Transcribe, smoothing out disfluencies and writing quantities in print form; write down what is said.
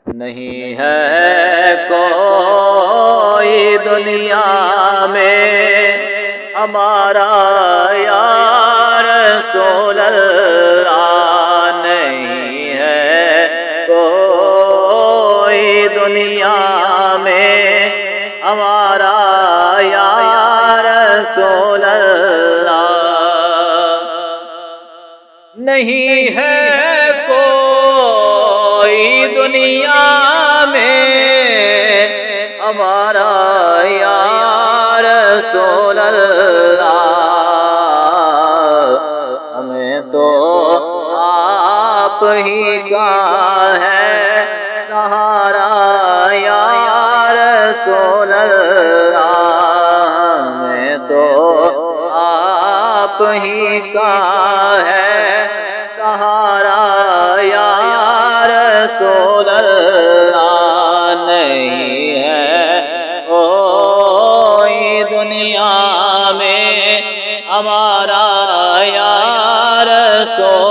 نہیں ہے کوئی دنیا میں ہمارا یا رسول اللہ، نہیں ہے کوئی دنیا میں ہمارا یا رسول اللہ، نہیں ہے کوئی دنیا میں ہمارا یا رسول اللہ، ہمیں تو آپ ہی کا ہے سہارا یا رسول اللہ، ہمیں تو آپ ہی کا ہے سہارا یا رسول اللہ، نہیں ہے کوئی دنیا میں ہمارا یا رسول